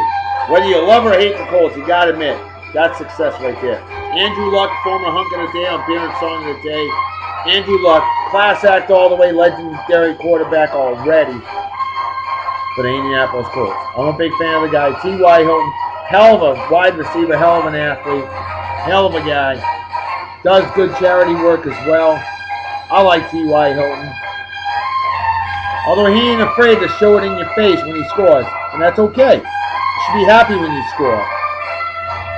Whether you love or hate the Colts, you gotta admit, that's success right there. Andrew Luck, former hunk of the day on Beer and Song of the Day. Andrew Luck, class act all the way, legendary quarterback already for the Indianapolis Colts. I'm a big fan of the guy. T.Y. Hilton, hell of a wide receiver, hell of an athlete, hell of a guy. Does good charity work as well. I like T.Y. Hilton. Although he ain't afraid to show it in your face when he scores. And that's okay. You should be happy when you score.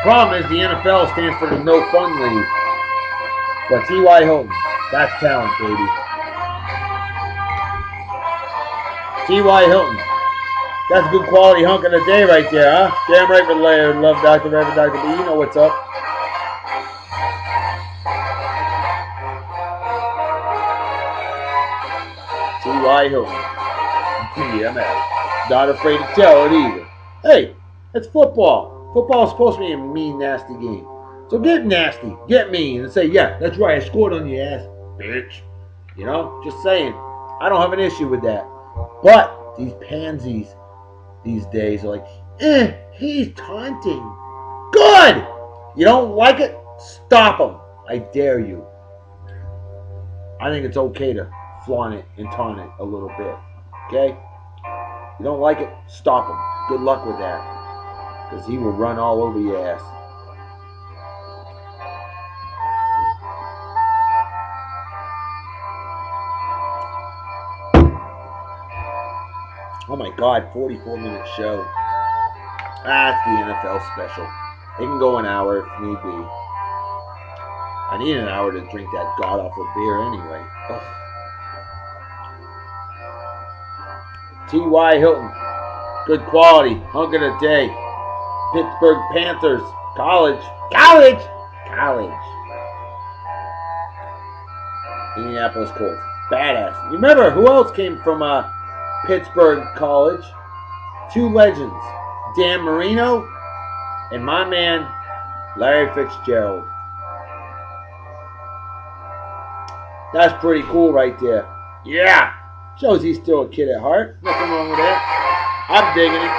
Problem is the NFL stands for the No Fun League. But T.Y. Hilton, that's talent, baby. T.Y. Hilton. That's a good quality hunk of the day right there, huh? Damn right with Laird. Love Dr. Reverend Dr. B. You know what's up. T.Y. Hilton. DMS. Not afraid to tell it either. Hey, it's football. Football is supposed to be a mean, nasty game. So get nasty, get mean, and say, yeah, that's right, I scored on your ass, bitch. You know, just saying. I don't have an issue with that. But these pansies these days are like, he's taunting. Good! You don't like it? Stop him. I dare you. I think it's okay to flaunt it and taunt it a little bit. Okay? You don't like it? Stop him. Good luck with that. Because he will run all over your ass. Oh my God, 44-minute show. That's the NFL special. It can go an hour if need be. I need an hour to drink that god-awful beer anyway. Ugh. T.Y. Hilton. Good quality. Hunk of the day. Pittsburgh Panthers. College. Indianapolis Colts. Badass. You remember who else came from Pittsburgh College? Two legends. Dan Marino and my man Larry Fitzgerald. That's pretty cool right there. Yeah. Shows he's still a kid at heart. Nothing wrong with that. I'm digging it.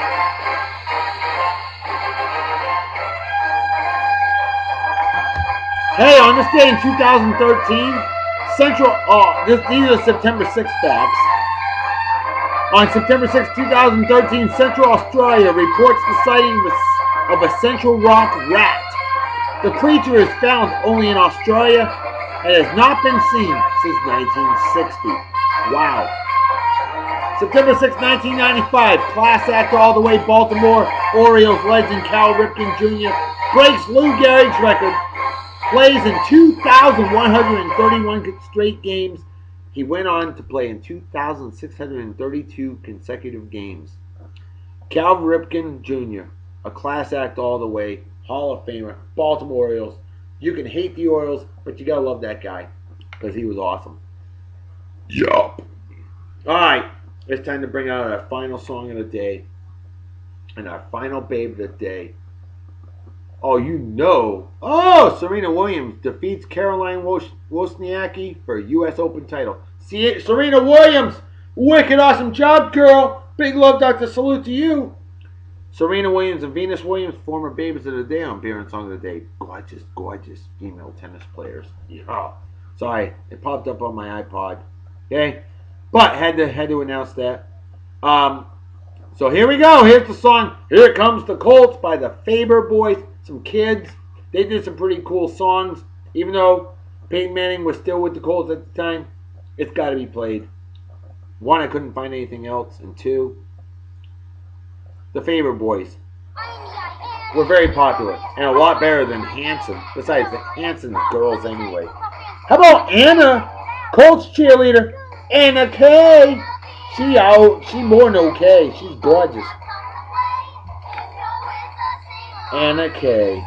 Hey, on this day in 2013, these are September 6th facts. On September 6, 2013, Central Australia reports the sighting of a Central Rock rat. The creature is found only in Australia and has not been seen since 1960. Wow. September 6, 1995, class act all the way Baltimore Orioles legend Cal Ripken Jr. breaks Lou Gehrig's record, plays in 2,131 straight games. He went on to play in 2,632 consecutive games. Cal Ripken Jr., a class act all the way, Hall of Famer, Baltimore Orioles. You can hate the Orioles, but you gotta love that guy because he was awesome. Yup. All right, it's time to bring out our final song of the day and our final babe of the day. Oh, you know. Oh, Serena Williams defeats Caroline Wozniacki for U.S. Open title. See, Serena Williams, wicked awesome job, girl. Big love, Dr. Salute to you. Serena Williams and Venus Williams, former babies of the day on Beer and Song of the Day. Gorgeous, gorgeous female tennis players. Yeah. Sorry, it popped up on my iPod. Okay, but had to announce that. So here we go. Here's the song. Here Comes the Colts by the Faber Boys. Some kids. They did some pretty cool songs. Even though Peyton Manning was still with the Colts at the time, it's got to be played. One, I couldn't find anything else. And two, the Faber Boys were very popular and a lot better than Hanson. Besides, the Hanson girls anyway. How about Anna, Colts cheerleader? Anna Kay. She more than okay. She's gorgeous. Anna Kay.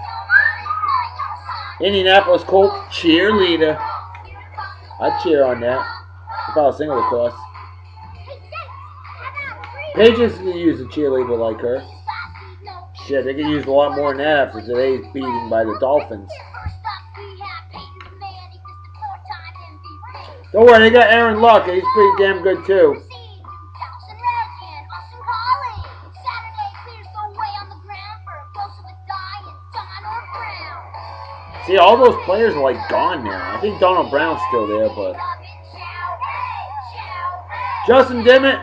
Indianapolis Colts cheerleader. I'd cheer on that if I was single, of course. Patriots could use a cheerleader like her. Shit, they could use a lot more than that after today's beating by the Dolphins. Don't worry, they got Aaron Luck. He's pretty damn good too. See, all those players are like gone now. I think Donald Brown's still there, but Justin Dimmitt,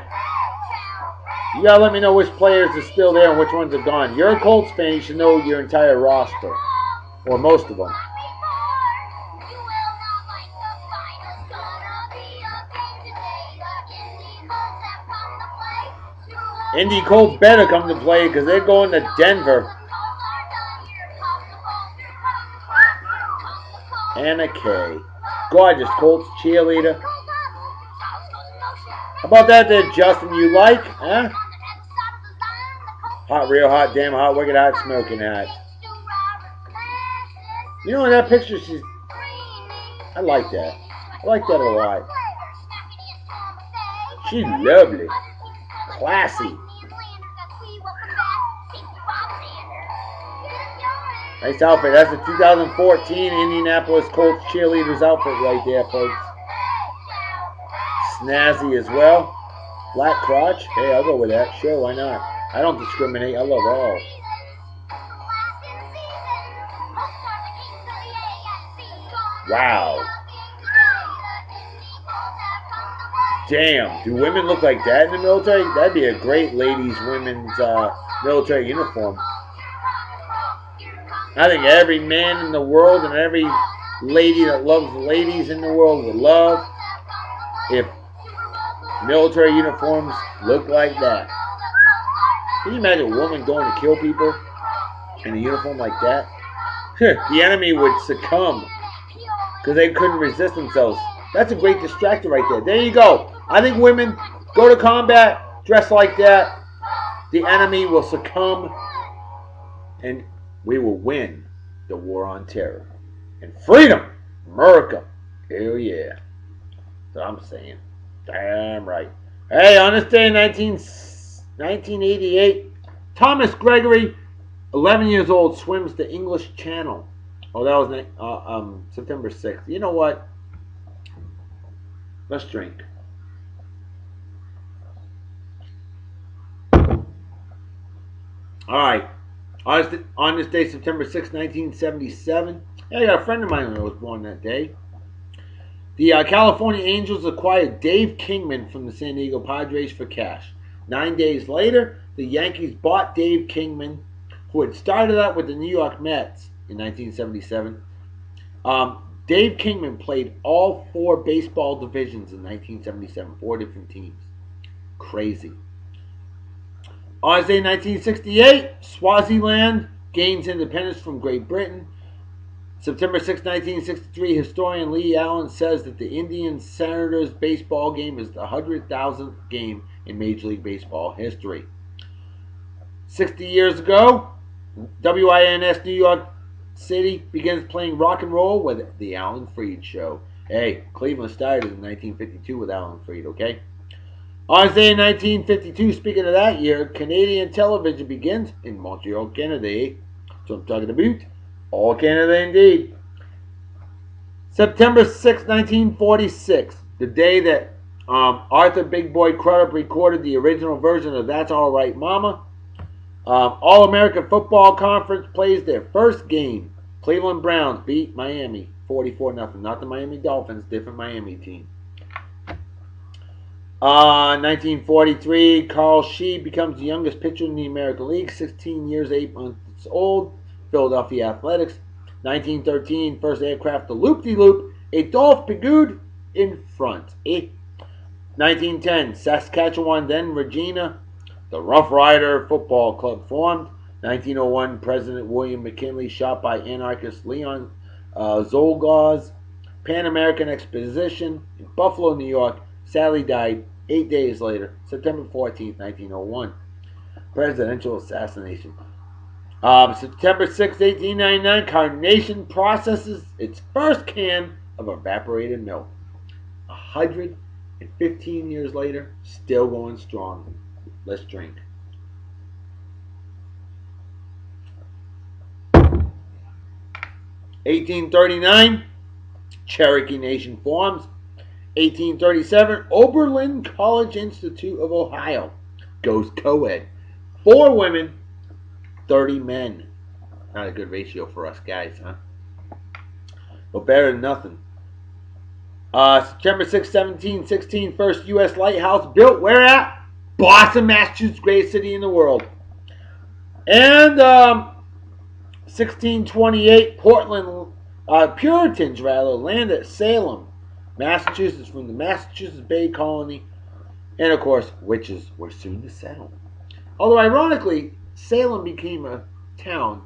you gotta let me know which players are still there and which ones are gone. You're a Colts fan, you should know your entire roster, or most of them. Indy Colts better come to play because they're going to Denver. Anna Kay. Gorgeous Colts cheerleader. How about that there, Justin? You like? Huh? Hot, real hot, damn hot, wicked hot, smoking hot. You know, in that picture, I like that. I like that a lot. She's lovely. Classy. Nice outfit. That's the 2014 Indianapolis Colts cheerleaders outfit right there, folks. Snazzy as well. Flat crotch. Hey, I'll go with that. Sure, why not? I don't discriminate. I love all. Wow. Damn. Do women look like that in the military? That'd be a great women's military uniform. I think every man in the world and every lady that loves ladies in the world would love if military uniforms look like that. Can you imagine a woman going to kill people in a uniform like that? The enemy would succumb because they couldn't resist themselves. That's a great distractor right there. There you go. I think women go to combat dressed like that. The enemy will succumb and we will win the war on terror. And freedom! America! Hell yeah. That's what I'm saying. Damn right. Hey, on this day, 1988, Thomas Gregory, 11 years old, swims the English Channel. Oh, that was September 6th. You know what? Let's drink. All right. On this day, September 6, 1977, I got a friend of mine who was born that day. The California Angels acquired Dave Kingman from the San Diego Padres for cash. 9 days later, the Yankees bought Dave Kingman, who had started out with the New York Mets in 1977. Dave Kingman played all 4 baseball divisions in 1977, 4 different teams. Crazy. On this day, 1968, Swaziland gains independence from Great Britain. September 6, 1963, historian Lee Allen says that the Indians-Senators baseball game is the 100,000th game in Major League Baseball history. 60 years ago, WINS New York City begins playing rock and roll with the Alan Freed Show. Hey, Cleveland started in 1952 with Alan Freed, okay? On this day in 1952, speaking of that year, Canadian television begins in Montreal, Canada. So I'm talking about all Canada indeed. September 6, 1946, the day that Arthur Big Boy Crudup recorded the original version of That's All Right Mama. All-American Football Conference plays their first game. Cleveland Browns beat Miami 44-0. Not the Miami Dolphins, different Miami team. 1943, Carl Shee becomes the youngest pitcher in the American League, 16 years, 8 months old, Philadelphia Athletics. 1913, first aircraft to loop-de-loop, Adolphe Pigude in front. 1910, Saskatchewan, then Regina, the Rough Rider Football Club formed. 1901, President William McKinley shot by anarchist Leon Zolgaz. Pan American Exposition in Buffalo, New York, sadly died 8 days later, September 14, 1901. Presidential assassination. September 6, 1899, Carnation processes its first can of evaporated milk. 115 years later, still going strong. Let's drink. (1839) Cherokee Nation forms. 1837, Oberlin College Institute of Ohio goes co-ed. 4 women, 30 men. Not a good ratio for us guys, huh? But better than nothing. September 6, 1716, first U.S. lighthouse built. Where at? Boston, Massachusetts, greatest city in the world. And 1628, Portland, Puritans land at Salem, Massachusetts, from the Massachusetts Bay Colony. And of course, witches were soon to settle. Although ironically, Salem became a town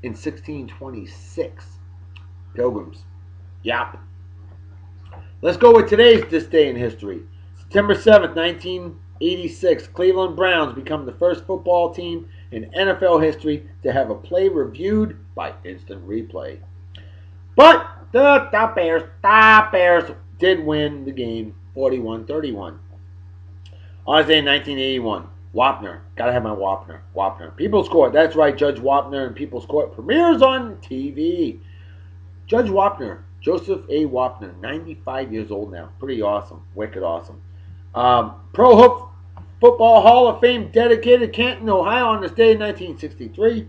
in 1626. Pilgrims. Yep. Let's go with this day in history. September 7th, 1986, Cleveland Browns become the first football team in NFL history to have a play reviewed by instant replay. But the Bears did win the game 41-31. On this day in 1981, Wapner. Gotta have my Wapner. People's Court. That's right, Judge Wapner and People's Court premieres on TV. Judge Wapner, Joseph A. Wapner, 95 years old now. Pretty awesome. Wicked awesome. Pro Hook Football Hall of Fame dedicated Canton, Ohio on this day in 1963.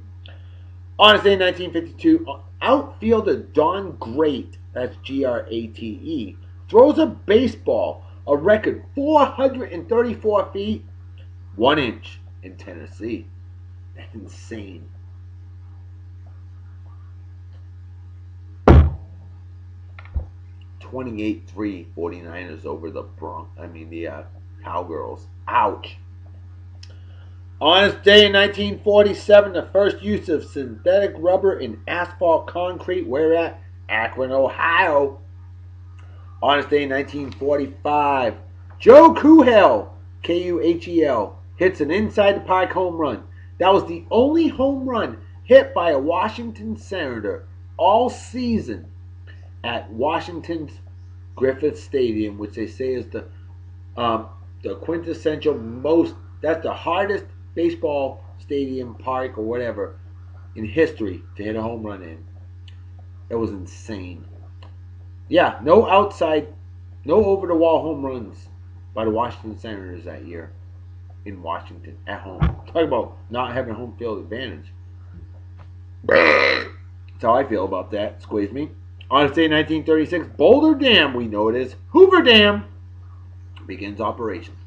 On this day in 1952, outfielder Don Grate, that's Grate, throws a baseball a record 434 feet, 1 inch in Tennessee. That's insane. (28-3) 49ers over the Cowgirls. Ouch. On this day in 1947, the first use of synthetic rubber in asphalt concrete. Where at? Akron, Ohio. On this day in 1945, Joe Kuhel, Kuhel, hits an inside-the-park home run. That was the only home run hit by a Washington Senator all season at Washington's Griffith Stadium, which they say is the quintessential that's the hardest baseball stadium, park, or whatever in history to hit a home run in. It was insane. Yeah, no outside No over-the-wall home runs by the Washington Senators that year in Washington at home. Talk about not having home field advantage. That's how I feel about that. Squeeze me. On this day, 1936, Boulder Dam, we know it is, Hoover Dam, begins operations.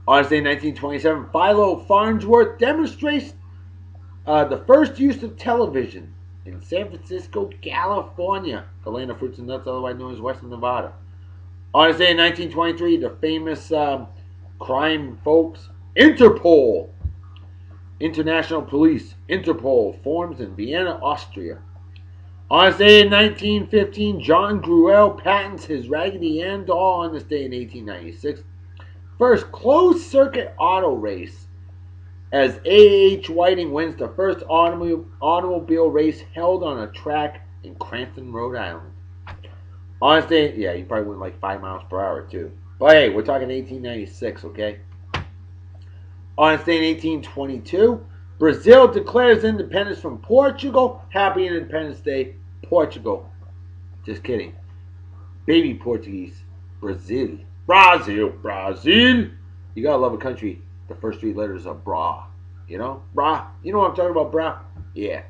On this day, 1927, Philo Farnsworth demonstrates the first use of television in San Francisco, California. The land of fruits and nuts, otherwise known as Western Nevada. On this day, in 1923, the famous crime folks, Interpol, International Police, Interpol, forms in Vienna, Austria. On this day in 1915, John Gruelle patents his Raggedy Ann doll. On this day in 1896. First closed-circuit auto race as A.H. Whiting wins the first automobile race held on a track in Cranston, Rhode Island. On this day, yeah, he probably went like 5 miles per hour too. But hey, we're talking 1896, okay? On this day in 1822, Brazil declares independence from Portugal. Happy Independence Day, Portugal. Just kidding. Baby Portuguese. Brazil. Brazil. You gotta love a country. The first 3 letters are bra. You know? Bra. You know what I'm talking about, bra? Yeah.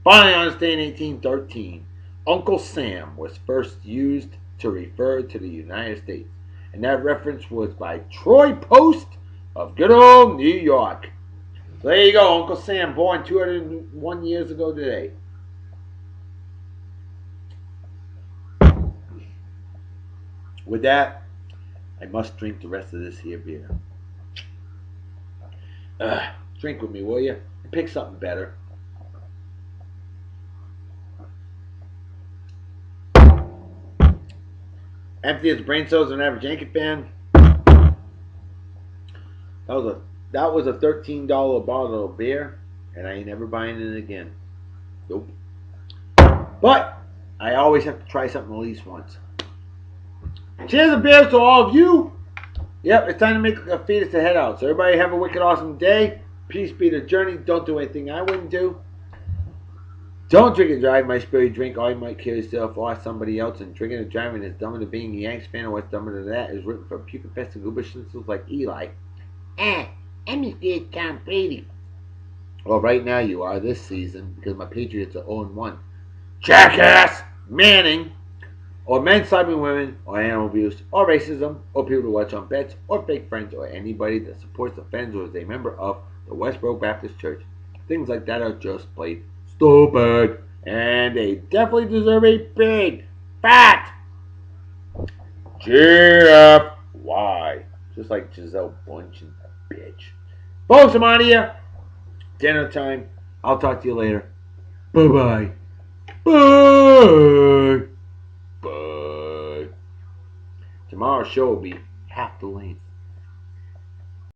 Finally, on this day in 1813, Uncle Sam was first used to refer to the United States. And that reference was by Troy Post of good old New York. So there you go, Uncle Sam, born 201 years ago today. With that, I must drink the rest of this here beer. Drink with me, will you? And pick something better. Empty as brain cells of an average Yankee fan. That was a $13 bottle of beer, and I ain't never buying it again. Nope. But I always have to try something at least once. Cheers and beers to all of you. Yep, it's time to make a fetus to head out. So everybody have a wicked awesome day. Peace be the journey. Don't do anything I wouldn't do. Don't drink and drive. My spirit drink. All you might kill yourself or somebody else. And drinking and driving is dumber than being a Yanks fan. Or what's dumber than that is written for puke-infested goober schnitzels like Eli. I'm just good Tom Brady. Well, right now you are this season because my Patriots are 0-1. Jackass! Manning! Or men slapping women, or animal abuse, or racism, or people who watch on bets, or fake friends, or anybody that supports the fans or is a member of the Westboro Baptist Church. Things like that are just plain stupid. And they definitely deserve a big, fat GFY. Just like Giselle Bundchen, bitch. Folks, I'm out of here. Dinner time. I'll talk to you later. Bye-bye. Bye. Bye. Tomorrow's show will be half the length.